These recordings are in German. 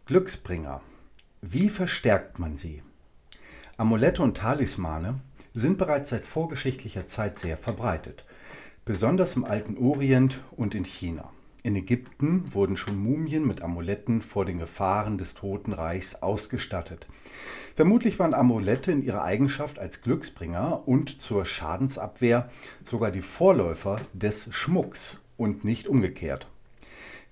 Glücksbringer. Wie verstärkt man sie? Amulette und Talismane sind bereits seit vorgeschichtlicher Zeit sehr verbreitet, besonders im alten Orient und in China. In Ägypten wurden schon Mumien mit Amuletten vor den Gefahren des Totenreichs ausgestattet. Vermutlich waren Amulette in ihrer Eigenschaft als Glücksbringer und zur Schadensabwehr sogar die Vorläufer des Schmucks und nicht umgekehrt.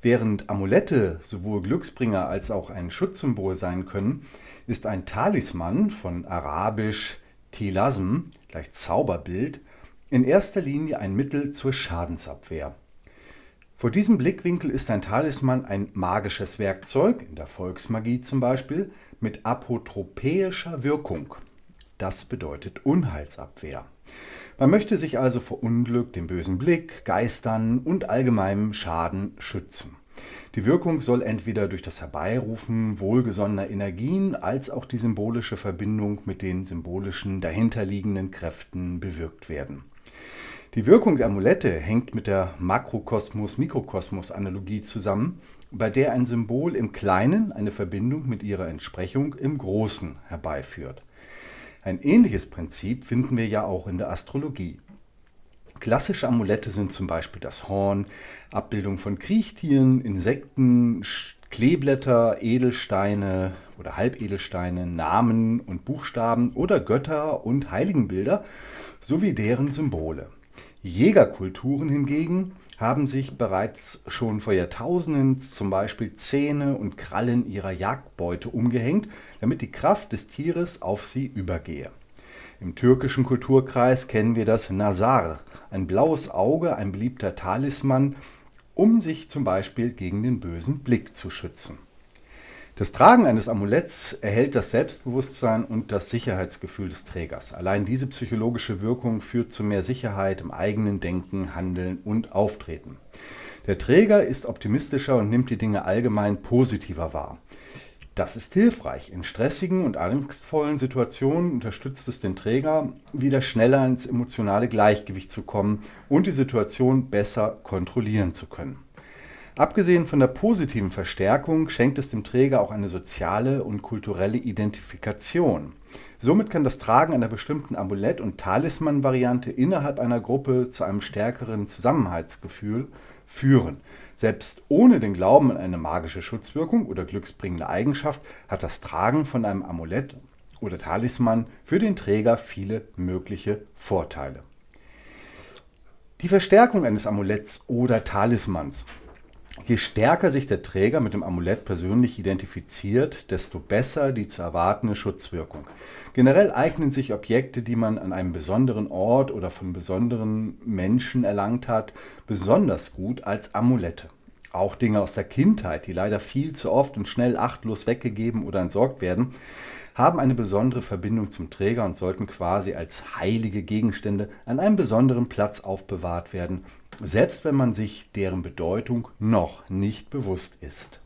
Während Amulette sowohl Glücksbringer als auch ein Schutzsymbol sein können, ist ein Talisman, von arabisch Tilasm gleich Zauberbild, in erster Linie ein Mittel zur Schadensabwehr. Vor diesem Blickwinkel ist ein Talisman ein magisches Werkzeug, in der Volksmagie zum Beispiel, mit apotropäischer Wirkung. Das bedeutet Unheilsabwehr. Man möchte sich also vor Unglück, dem bösen Blick, Geistern und allgemeinem Schaden schützen. Die Wirkung soll entweder durch das Herbeirufen wohlgesonnener Energien als auch die symbolische Verbindung mit den symbolischen dahinterliegenden Kräften bewirkt werden. Die Wirkung der Amulette hängt mit der Makrokosmos-Mikrokosmos-Analogie zusammen, bei der ein Symbol im Kleinen eine Verbindung mit ihrer Entsprechung im Großen herbeiführt. Ein ähnliches Prinzip finden wir ja auch in der Astrologie. Klassische Amulette sind zum Beispiel das Horn, Abbildung von Kriechtieren, Insekten, Kleeblätter, Edelsteine oder Halbedelsteine, Namen und Buchstaben oder Götter und Heiligenbilder sowie deren Symbole. Jägerkulturen hingegen haben sich bereits schon vor Jahrtausenden zum Beispiel Zähne und Krallen ihrer Jagdbeute umgehängt, damit die Kraft des Tieres auf sie übergehe. Im türkischen Kulturkreis kennen wir das Nazar, ein blaues Auge, ein beliebter Talisman, um sich zum Beispiel gegen den bösen Blick zu schützen. Das Tragen eines Amuletts erhält das Selbstbewusstsein und das Sicherheitsgefühl des Trägers. Allein diese psychologische Wirkung führt zu mehr Sicherheit im eigenen Denken, Handeln und Auftreten. Der Träger ist optimistischer und nimmt die Dinge allgemein positiver wahr. Das ist hilfreich. In stressigen und angstvollen Situationen unterstützt es den Träger, wieder schneller ins emotionale Gleichgewicht zu kommen und die Situation besser kontrollieren zu können. Abgesehen von der positiven Verstärkung schenkt es dem Träger auch eine soziale und kulturelle Identifikation. Somit kann das Tragen einer bestimmten Amulett- und Talisman-Variante innerhalb einer Gruppe zu einem stärkeren Zusammenhaltsgefühl führen. Selbst ohne den Glauben an eine magische Schutzwirkung oder glücksbringende Eigenschaft hat das Tragen von einem Amulett oder Talisman für den Träger viele mögliche Vorteile. Die Verstärkung eines Amuletts oder Talismans. Je stärker sich der Träger mit dem Amulett persönlich identifiziert, desto besser die zu erwartende Schutzwirkung. Generell eignen sich Objekte, die man an einem besonderen Ort oder von besonderen Menschen erlangt hat, besonders gut als Amulette. Auch Dinge aus der Kindheit, die leider viel zu oft und schnell achtlos weggegeben oder entsorgt werden, haben eine besondere Verbindung zum Träger und sollten quasi als heilige Gegenstände an einem besonderen Platz aufbewahrt werden, selbst wenn man sich deren Bedeutung noch nicht bewusst ist.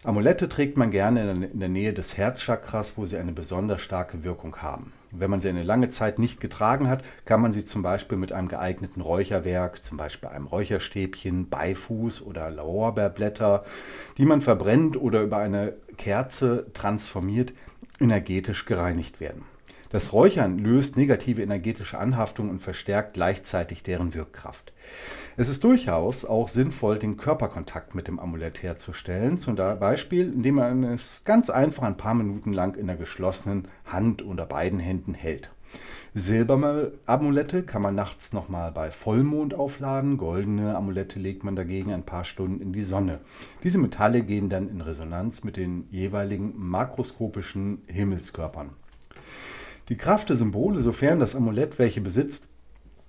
Amulette trägt man gerne in der Nähe des Herzchakras, wo sie eine besonders starke Wirkung haben. Wenn man sie eine lange Zeit nicht getragen hat, kann man sie zum Beispiel mit einem geeigneten Räucherwerk, zum Beispiel einem Räucherstäbchen, Beifuß oder Lorbeerblätter, die man verbrennt oder über eine Kerze transformiert, energetisch gereinigt werden. Das Räuchern löst negative energetische Anhaftung und verstärkt gleichzeitig deren Wirkkraft. Es ist durchaus auch sinnvoll, den Körperkontakt mit dem Amulett herzustellen, zum Beispiel, indem man es ganz einfach ein paar Minuten lang in der geschlossenen Hand oder beiden Händen hält. Silberne Amulette kann man nachts nochmal bei Vollmond aufladen, goldene Amulette legt man dagegen ein paar Stunden in die Sonne. Diese Metalle gehen dann in Resonanz mit den jeweiligen makroskopischen Himmelskörpern. Die Kraft der Symbole, sofern das Amulett welche besitzt,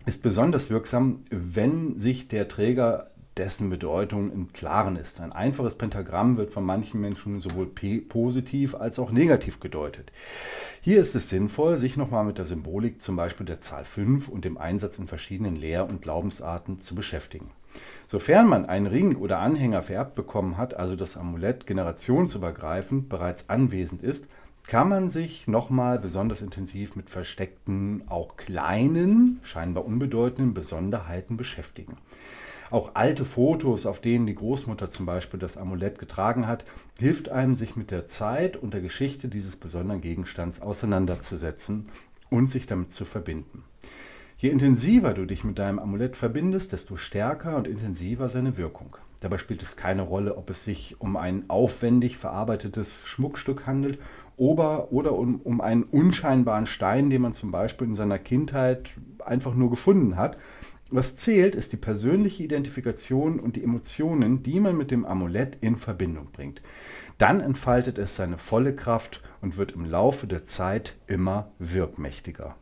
ist besonders wirksam, wenn sich der Träger dessen Bedeutung im Klaren ist. Ein einfaches Pentagramm wird von manchen Menschen sowohl positiv als auch negativ gedeutet. Hier ist es sinnvoll, sich nochmal mit der Symbolik zum Beispiel der Zahl 5 und dem Einsatz in verschiedenen Lehr- und Glaubensarten zu beschäftigen. Sofern man einen Ring oder Anhänger vererbt bekommen hat, also das Amulett generationsübergreifend bereits anwesend ist, kann man sich nochmal besonders intensiv mit versteckten, auch kleinen, scheinbar unbedeutenden Besonderheiten beschäftigen. Auch alte Fotos, auf denen die Großmutter zum Beispiel das Amulett getragen hat, hilft einem, sich mit der Zeit und der Geschichte dieses besonderen Gegenstands auseinanderzusetzen und sich damit zu verbinden. Je intensiver du dich mit deinem Amulett verbindest, desto stärker und intensiver seine Wirkung. Dabei spielt es keine Rolle, ob es sich um ein aufwendig verarbeitetes Schmuckstück handelt oder um einen unscheinbaren Stein, den man zum Beispiel in seiner Kindheit einfach nur gefunden hat. Was zählt, ist die persönliche Identifikation und die Emotionen, die man mit dem Amulett in Verbindung bringt. Dann entfaltet es seine volle Kraft und wird im Laufe der Zeit immer wirkmächtiger.